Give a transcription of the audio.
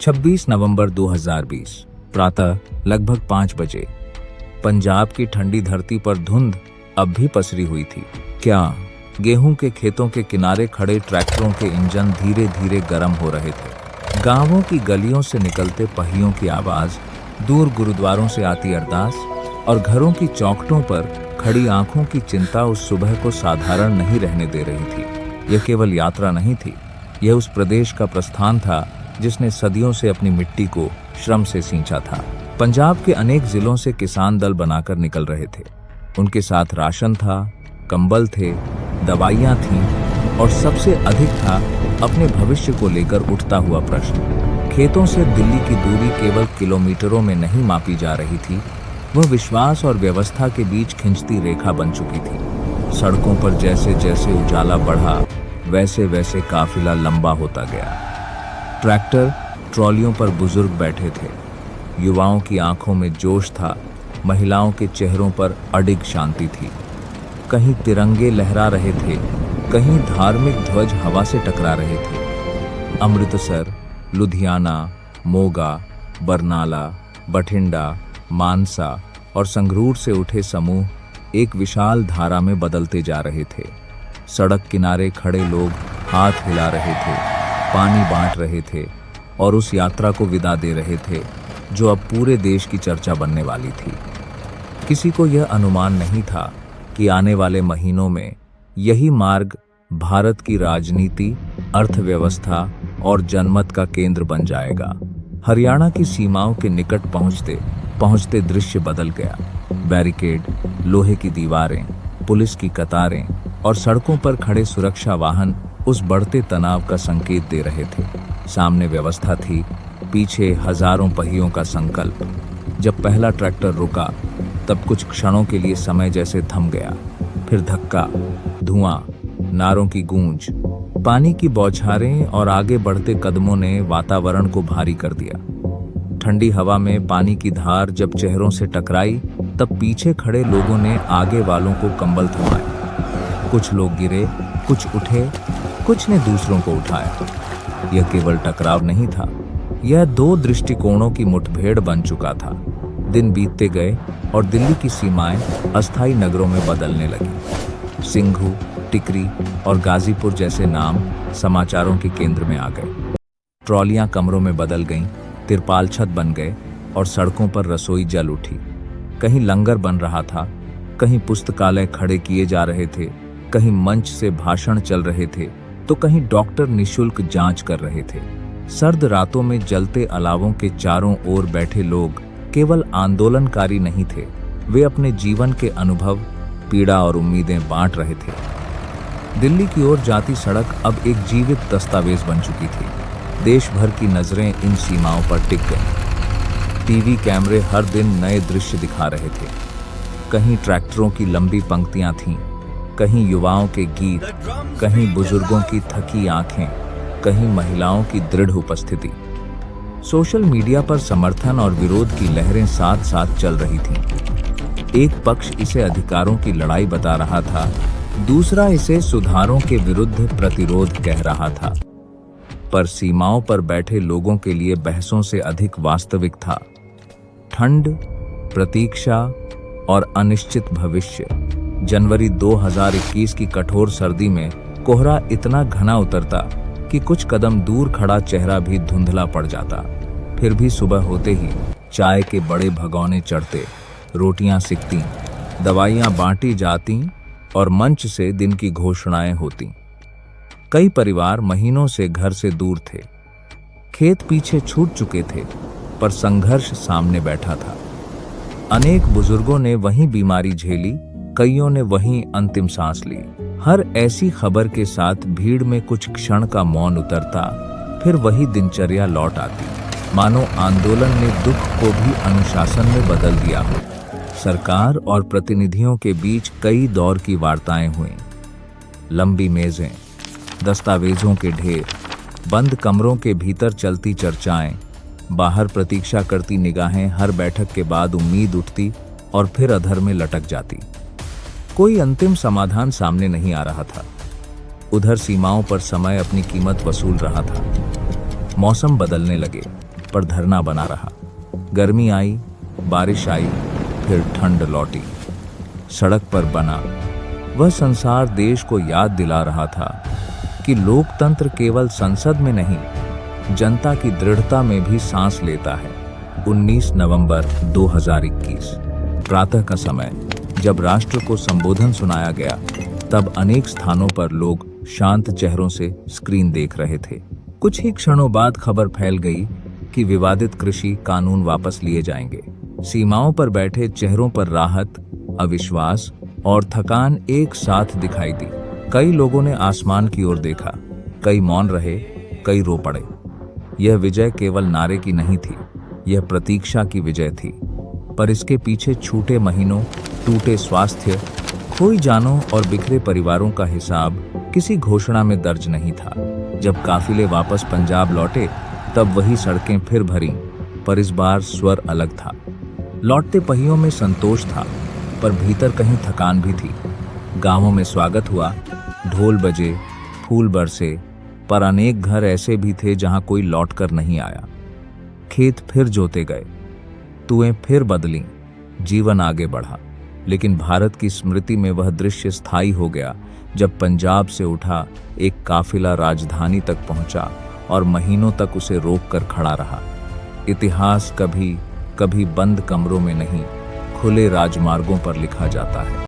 26 नवंबर 2020 प्रातः लगभग 5 बजे। पंजाब की ठंडी धरती पर धुंध अब भी पसरी हुई थी। क्या गेहूं के खेतों के किनारे खड़े ट्रैक्टरों के इंजन धीरे धीरे गर्म हो रहे थे। गांवों की गलियों से निकलते पहियों की आवाज, दूर गुरुद्वारों से आती अरदास और घरों की चौखटों पर खड़ी आंखों की चिंता उस सुबह को साधारण नहीं रहने दे रही थी। यह केवल यात्रा नहीं थी, यह उस प्रदेश का प्रस्थान था जिसने सदियों से अपनी मिट्टी को श्रम से सींचा था। पंजाब के अनेक जिलों से किसान दल बनाकर निकल रहे थे। उनके साथ राशन था, कंबल थे, दवाइयाँ थीं और सबसे अधिक था अपने भविष्य को लेकर उठता हुआ प्रश्न। खेतों से दिल्ली की दूरी केवल किलोमीटरों में नहीं मापी जा रही थी, वह विश्वास और व्यवस्था के बीच खिंचती रेखा बन चुकी थी। सड़कों पर जैसे जैसे उजाला बढ़ा, वैसे वैसे काफिला लंबा होता गया। ट्रैक्टर ट्रॉलियों पर बुजुर्ग बैठे थे, युवाओं की आंखों में जोश था, महिलाओं के चेहरों पर अडिग शांति थी। कहीं तिरंगे लहरा रहे थे, कहीं धार्मिक ध्वज हवा से टकरा रहे थे। अमृतसर, लुधियाना, मोगा, बरनाला, बठिंडा, मानसा और संगरूर से उठे समूह एक विशाल धारा में बदलते जा रहे थे। सड़क किनारे खड़े लोग हाथ हिला रहे थे, पानी बांट रहे थे और उस यात्रा को विदा दे रहे थे जो अब पूरे देश की चर्चा बनने वाली थी। किसी को यह अनुमान नहीं था कि आने वाले महीनों में यही मार्ग भारत की राजनीति, अर्थव्यवस्था और जनमत का केंद्र बन जाएगा। हरियाणा की सीमाओं के निकट पहुंचते पहुंचते दृश्य बदल गया। बैरिकेड, लोहे की दीवारें, पुलिस की कतारें और सड़कों पर खड़े सुरक्षा वाहन उस बढ़ते तनाव का संकेत दे रहे थे। सामने व्यवस्था थी, पीछे हजारों पहियों का संकल्प। जब पहला ट्रैक्टर रुका तब कुछ क्षणों के लिए समय जैसे थम गया। फिर धक्का, धुआं, नारों की गूंज, पानी की बौछारें और आगे बढ़ते कदमों ने वातावरण को भारी कर दिया। ठंडी हवा में पानी की धार जब चेहरों से टकराई तब पीछे खड़े लोगों ने आगे वालों को कंबल थमाए। कुछ लोग गिरे, कुछ उठे, कुछ ने दूसरों को उठाया। यह केवल टकराव नहीं था, यह दो दृष्टिकोणों की मुठभेड़ बन चुका था। दिन बीतते गए और दिल्ली की सीमाएं अस्थायी नगरों में बदलने लगी। सिंघू, टिकरी और गाजीपुर जैसे नाम समाचारों के केंद्र में आ गए। ट्रॉलियां कमरों में बदल गईं, तिरपाल छत बन गए और सड़कों पर रसोई जल उठी। कहीं लंगर बन रहा था, कहीं पुस्तकालय खड़े किए जा रहे थे, कहीं मंच से भाषण चल रहे थे तो कहीं डॉक्टर निशुल्क जांच कर रहे थे। सर्द रातों में जलते अलावों के चारों ओर बैठे लोग केवल आंदोलनकारी नहीं थे, वे अपने जीवन के अनुभव, पीड़ा और उम्मीदें बांट रहे थे। दिल्ली की ओर जाती सड़क अब एक जीवित दस्तावेज बन चुकी थी। देश भर की नजरें इन सीमाओं पर टिक गईं। टीवी कैमरे हर दिन नए दृश्य दिखा रहे थे। कहीं ट्रैक्टरों की लंबी पंक्तियां थीं, कहीं युवाओं के गीत, कहीं बुजुर्गों की थकी आंखें, कहीं महिलाओं की दृढ़ उपस्थिति। सोशल मीडिया पर समर्थन और विरोध की लहरें साथ साथ चल रही थीं। एक पक्ष इसे अधिकारों की लड़ाई बता रहा था, दूसरा इसे सुधारों के विरुद्ध प्रतिरोध कह रहा था। पर सीमाओं पर बैठे लोगों के लिए बहसों से अधिक वास्तविक था ठंड, प्रतीक्षा और अनिश्चित भविष्य। जनवरी 2021 की कठोर सर्दी में कोहरा इतना घना उतरता कि कुछ कदम दूर खड़ा चेहरा भी धुंधला पड़ जाता। फिर भी सुबह होते ही चाय के बड़े भगोने चढ़ते, रोटियां सिकती, दवाइयां बांटी जाती और मंच से दिन की घोषणाएं होती। कई परिवार महीनों से घर से दूर थे, खेत पीछे छूट चुके थे, पर संघर्ष सामने बैठा था। अनेक बुजुर्गों ने वहीं बीमारी झेली, कईयों ने वहीं अंतिम सांस ली। हर ऐसी खबर के साथ भीड़ में कुछ क्षण का मौन उतरता, फिर वही दिनचर्या लौट आती, मानो आंदोलन ने दुख को भी अनुशासन में बदल दिया हो। सरकार और प्रतिनिधियों के बीच कई दौर की वार्ताएं हुईं। लंबी मेजें, दस्तावेजों के ढेर, बंद कमरों के भीतर चलती चर्चाएं, बाहर प्रतीक्षा करती निगाहें। हर बैठक के बाद उम्मीद उठती और फिर अधर में लटक जाती। कोई अंतिम समाधान सामने नहीं आ रहा था। उधर सीमाओं पर समय अपनी कीमत वसूल रहा था। मौसम बदलने लगे, पर धरना बना रहा। गर्मी आई, बारिश आई, फिर ठंड लौटी। सड़क पर बना वह संसार देश को याद दिला रहा था कि लोकतंत्र केवल संसद में नहीं, जनता की दृढ़ता में भी सांस लेता है। 19 नवंबर 2021 प्रातः का समय, जब राष्ट्र को संबोधन सुनाया गया, तब अनेक स्थानों पर लोग शांत चेहरों से स्क्रीन देख रहे थे। कुछ ही क्षणों बाद खबर फैल गई कि विवादित कृषि कानून वापस लिए जाएंगे। सीमाओं पर बैठे चेहरों पर राहत, अविश्वास और थकान एक साथ दिखाई दी। कई लोगों ने आसमान की ओर देखा, कई मौन रहे, कई रो पड़े। यह विजय केवल नारे की नहीं थी, यह प्रतीक्षा की विजय थी। पर इसके पीछे छूटे महीनों, टूटे स्वास्थ्य, खोई जानों और बिखरे परिवारों का हिसाब किसी घोषणा में दर्ज नहीं था। जब काफिले वापस पंजाब लौटे, तब वही सड़कें फिर भरी, पर इस बार स्वर अलग था। लौटते पहियों में संतोष था, पर भीतर कहीं थकान भी थी। गांवों में स्वागत हुआ, ढोल बजे, फूल बरसे, पर अनेक घर ऐसे भी थे जहां कोई लौटकर नहीं आया। खेत फिर जोते गए, तुएं फिर बदलीं, जीवन आगे बढ़ा। लेकिन भारत की स्मृति में वह दृश्य स्थायी हो गया जब पंजाब से उठा एक काफिला राजधानी तक पहुंचा और महीनों तक उसे रोककर खड़ा रहा। इतिहास कभी कभी बंद कमरों में नहीं, खुले राजमार्गों पर लिखा जाता है।